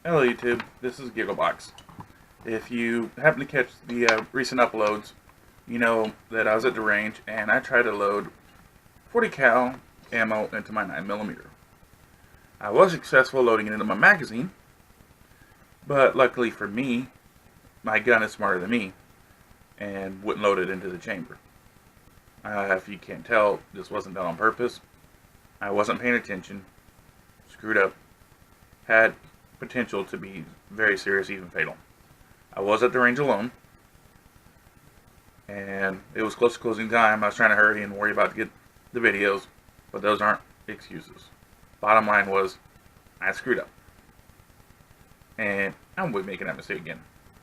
Hello YouTube, this is Gigglebox. If you happen to catch the recent uploads, you know that I was at the range and I tried to load 40 cal ammo into my 9mm. I was successful loading it into my magazine, but luckily for me, my gun is smarter than me and wouldn't load it into the chamber. If you can't tell, this wasn't done on purpose. I wasn't paying attention, screwed up, had potential to be very serious, even fatal. I was at the range alone, and it was close to closing time. I was trying to hurry and worry about to get the videos, but those aren't excuses. Bottom line was, I screwed up, and I won't be making that mistake again.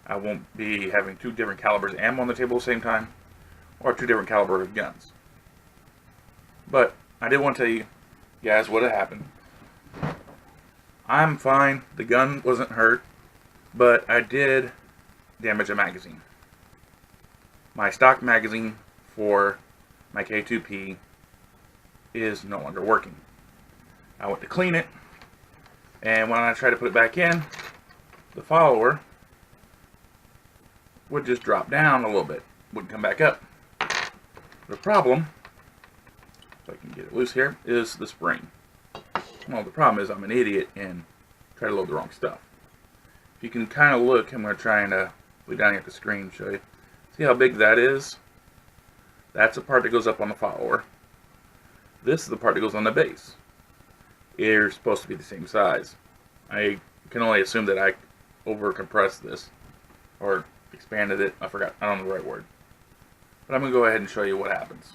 I won't be having two different calibers of ammo on the table at the same time, or two different calibers of guns. But I did want to tell you guys what had happened. I'm fine. The gun wasn't hurt, but I did damage a magazine. My stock magazine for my K2P is no longer working. I went to clean it, and when I tried to put it back in, the follower would just drop down a little bit, wouldn't come back up. The problem, if I can get it loose here, is the spring. Well, the problem is I'm an idiot and try to load the wrong stuff. If you can kind of look, I'm going to try and look down here at the screen and show you. See how big that is? That's the part that goes up on the follower. This is the part that goes on the base. They're supposed to be the same size. I can only assume that I over compressed this or expanded it. I forgot. I don't know the right word. But I'm going to go ahead and show you what happens.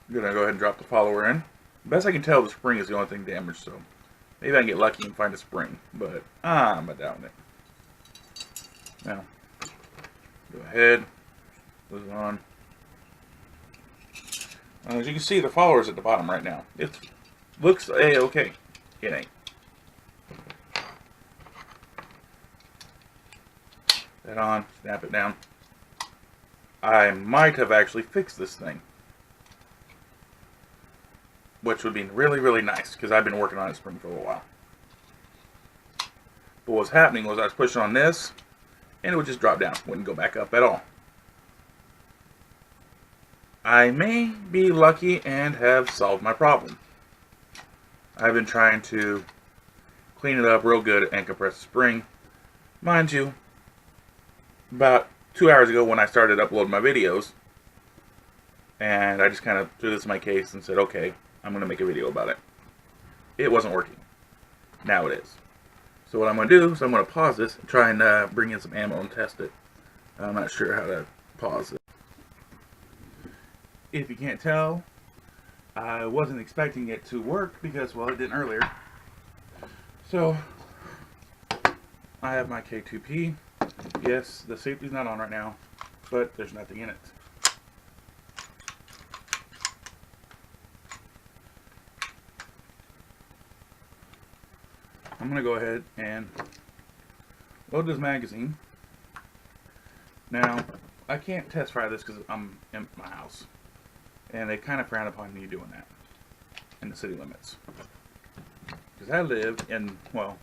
I'm going to go ahead and drop the follower in. Best I can tell, the spring is the only thing damaged, so maybe I can get lucky and find a spring, but I'm doubting it. Now, go ahead, put it on. As you can see, the follower's at the bottom right now. It looks A-okay. It ain't. That on, snap it down. I might have actually fixed this thing, which would be really, really nice, because I've been working on this spring for a while. But what was happening was I was pushing on this, and it would just drop down. Wouldn't go back up at all. I may be lucky and have solved my problem. I've been trying to clean it up real good and compress the spring. Mind you, about 2 hours ago when I started uploading my videos, and I just kind of threw this in my case and said, okay, I'm going to make a video about it. It wasn't working. Now it is. So what I'm going to do is I'm going to pause this and try and bring in some ammo and test it. I'm not sure how to pause it. If you can't tell, I wasn't expecting it to work because, well, it didn't earlier. So, I have my K2P. Yes, the safety's not on right now, but there's nothing in it. I'm going to go ahead and load this magazine. Now, I can't test fire this because I'm in my house. And they kind of frown upon me doing that in the city limits. Because I live in, well,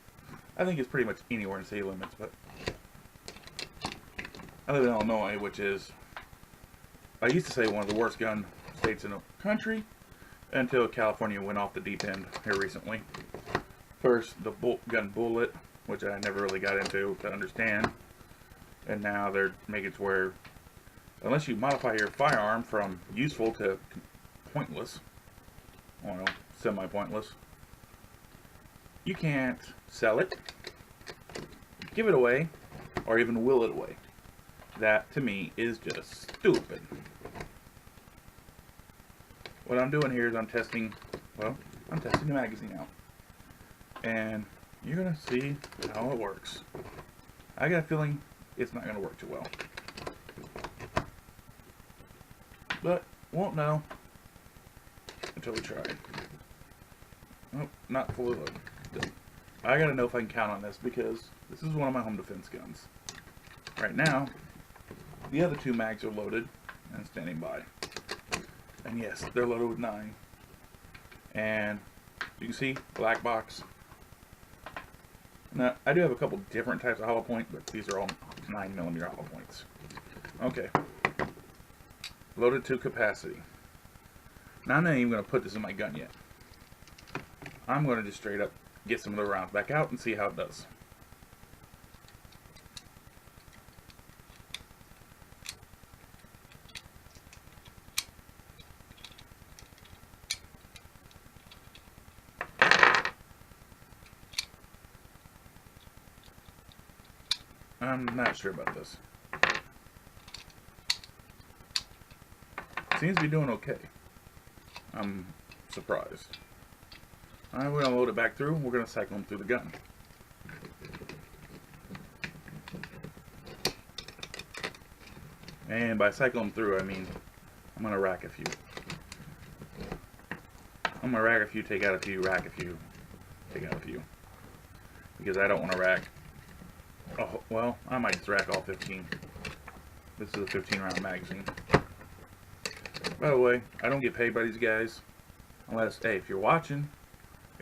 I think it's pretty much anywhere in city limits, but I live in Illinois, which is, I used to say, one of the worst gun states in the country, until California went off the deep end here recently. First, the gun bullet, which I never really got into to understand, and now they're making it to where, unless you modify your firearm from useful to pointless, or semi-pointless, you can't sell it, give it away, or even will it away. That, to me, is just stupid. What I'm doing here is I'm testing the magazine out. And you're going to see how it works. I got a feeling it's not going to work too well. But won't know until we try. Oh, not fully loaded. I got to know if I can count on this because this is one of my home defense guns. Right now, the other two mags are loaded and standing by. And yes, they're loaded with 9. And you can see, black box. Now, I do have a couple different types of hollow point, but these are all 9mm hollow points. Okay. Loaded to capacity. Now, I'm not even going to put this in my gun yet. I'm going to just straight up get some of the rounds back out and see how it does. I'm not sure about this. Seems to be doing okay. I'm surprised. Alright, we're going to load it back through. We're going to cycle them through the gun. And by cycle them through, I mean I'm going to rack a few. I'm going to rack a few, take out a few, rack a few, take out a few. Because I don't want to rack. Oh, well, I might just rack all 15. This is a 15 round magazine. By the way, I don't get paid by these guys. Unless, hey, if you're watching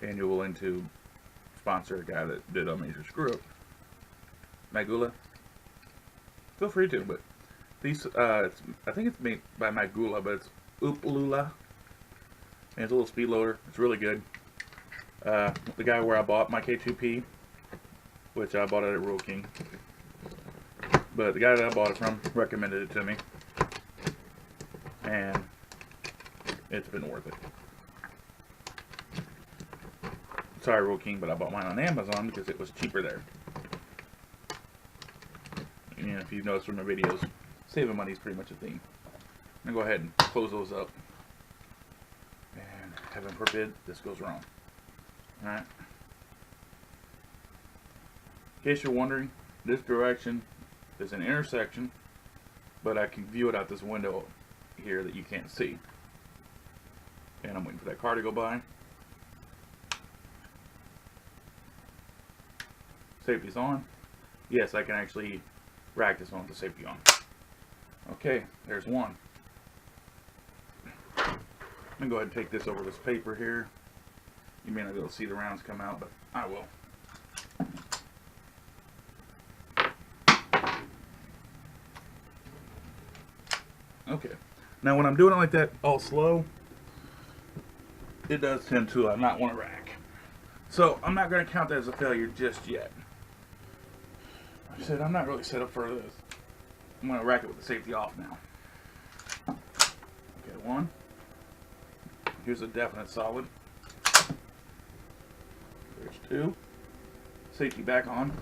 and you're willing to sponsor a guy that did a major screw up, Magula, feel free to. But these, I think it's made by Magula, but it's Oopalula. And it's a little speed loader. It's really good. The guy where I bought my K2P, which I bought it at Rural King, but the guy that I bought it from recommended it to me, and it's been worth it. Sorry, Rural King, but I bought mine on Amazon because it was cheaper there. And if you've noticed from my videos, saving money is pretty much a theme. I'm going to go ahead and close those up. And heaven forbid this goes wrong. Alright. In case you're wondering, this direction is an intersection, but I can view it out this window here that you can't see. And I'm waiting for that car to go by. Safety's on. Yes, I can actually rack this one with the safety on. Okay, there's one. I'm going to go ahead and take this over this paper here. You may not be able to see the rounds come out, but I will. Okay. Now when I'm doing it like that, all slow, it does tend to not want to rack. So I'm not going to count that as a failure just yet. Like I said, I'm not really set up for this. I'm going to rack it with the safety off now. Okay, one. Here's a definite solid. There's two. Safety back on.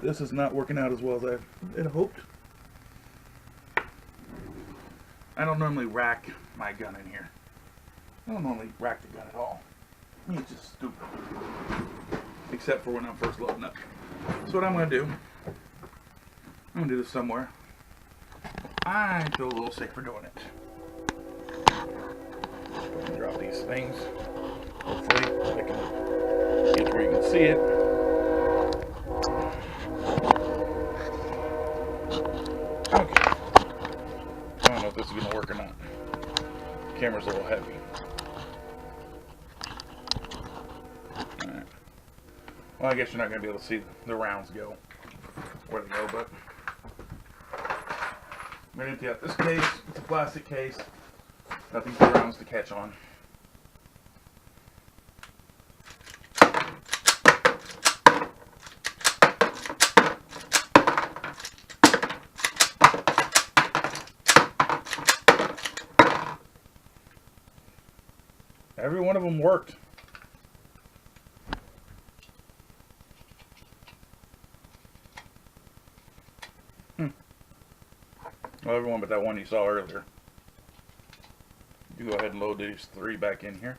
This is not working out as well as I had hoped. I don't normally rack my gun in here. I don't normally rack the gun at all. I mean, it's just stupid. Except for when I'm first loading up. So what I'm going to do, I'm going to do this somewhere I feel a little safer doing it. Drop these things. Hopefully I can get where you can see it. Okay. I don't know if this is going to work or not. The camera's a little heavy. Alright. Well, I guess you're not going to be able to see the rounds go where they go, but I'm going to empty out this case. It's a plastic case. Nothing for rounds to catch on. Every one of them worked. Well, everyone but that one you saw earlier. You go ahead and load these three back in here.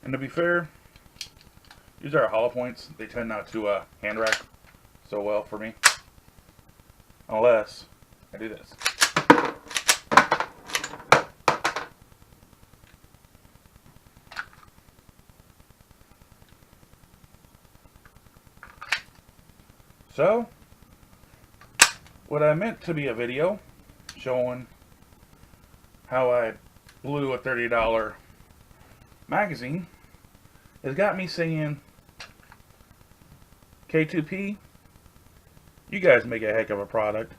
And to be fair, these are hollow points. They tend not to hand rack so well for me. Unless I do this. So, what I meant to be a video showing how I blew a $30 magazine has got me saying, K2P, you guys make a heck of a product.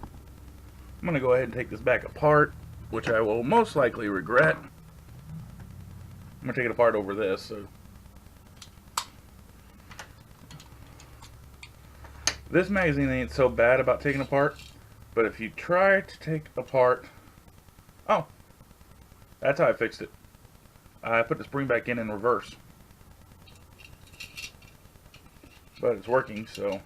I'm going to go ahead and take this back apart, which I will most likely regret. I'm going to take it apart over this. So this magazine ain't so bad about taking apart, but if you try to take apart... Oh, that's how I fixed it. I put the spring back in reverse. But it's working, so...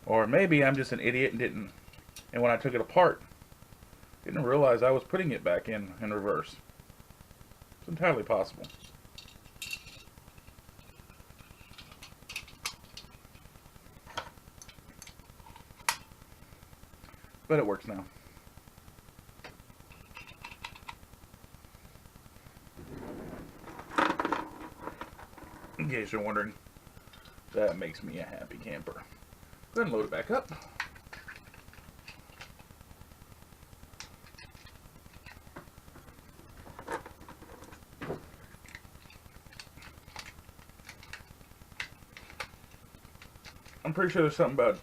Or maybe I'm just an idiot and didn't... And when I took it apart, didn't realize I was putting it back in reverse. It's entirely possible. But it works now. In case you're wondering, that makes me a happy camper. Go ahead and load it back up. I'm pretty sure there's something about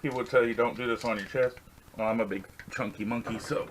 people would tell you don't do this on your chest. Well, I'm a big chunky monkey, so...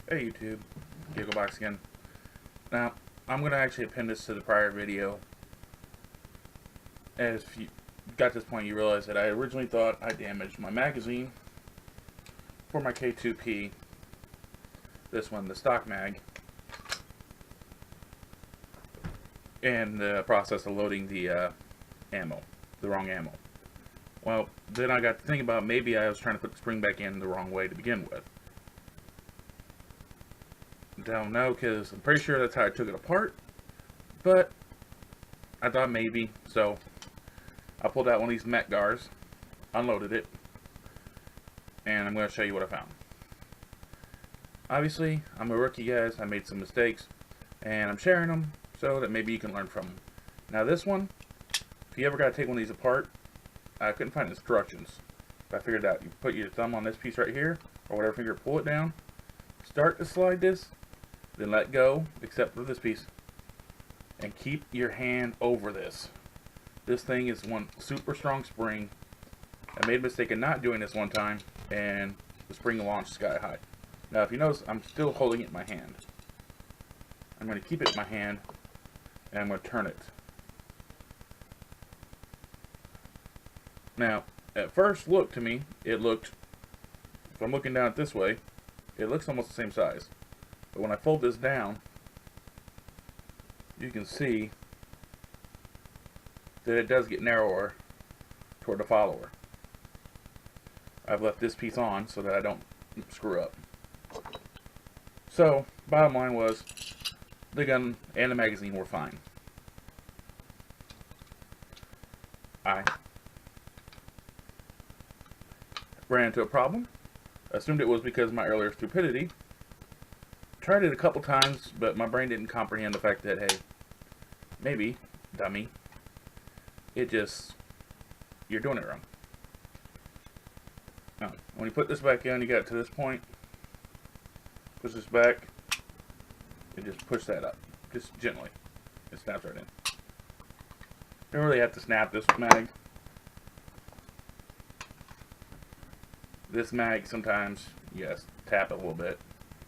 Hey YouTube, Gigglebox again. Now, I'm going to actually append this to the prior video. As if you got to this point, you realize that I originally thought I damaged my magazine for my K2P. This one, the stock mag. In the process of loading the ammo, the wrong ammo. Well, then I got to think about maybe I was trying to put the spring back in the wrong way to begin with. Don't know, because I'm pretty sure that's how I took it apart, but I thought maybe, so I pulled out one of these Met Gars, unloaded it, and I'm going to show you what I found. Obviously, I'm a rookie, guys. I made some mistakes, and I'm sharing them so that maybe you can learn from them. Now this one, if you ever got to take one of these apart, I couldn't find instructions, but I figured out. You put your thumb on this piece right here, or whatever finger, pull it down, start to slide this, then let go, except for this piece, and keep your hand over this. This thing is one super strong spring. I made a mistake in not doing this one time, and the spring launched sky high. Now if you notice, I'm still holding it in my hand. I'm going to keep it in my hand, and I'm going to turn it. Now, at first look to me, it looked, if I'm looking down it this way, it looks almost the same size. But when I fold this down, you can see that it does get narrower toward the follower. I've left this piece on so that I don't screw up. So, bottom line was, the gun and the magazine were fine. I ran into a problem, assumed it was because of my earlier stupidity. Tried it a couple times, but my brain didn't comprehend the fact that, hey, maybe, dummy, it just, you're doing it wrong. Now, when you put this back in, you got it to this point, push this back, and just push that up, just gently. It snaps right in. You don't really have to snap this mag. This mag, sometimes you gotta tap it a little bit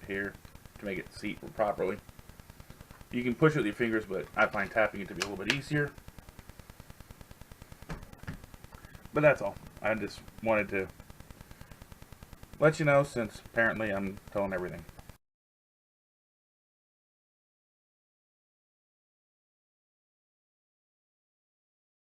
here to make it seat properly. You can push it with your fingers, but I find tapping it to be a little bit easier. But that's all. I just wanted to let you know, since apparently I'm telling everything.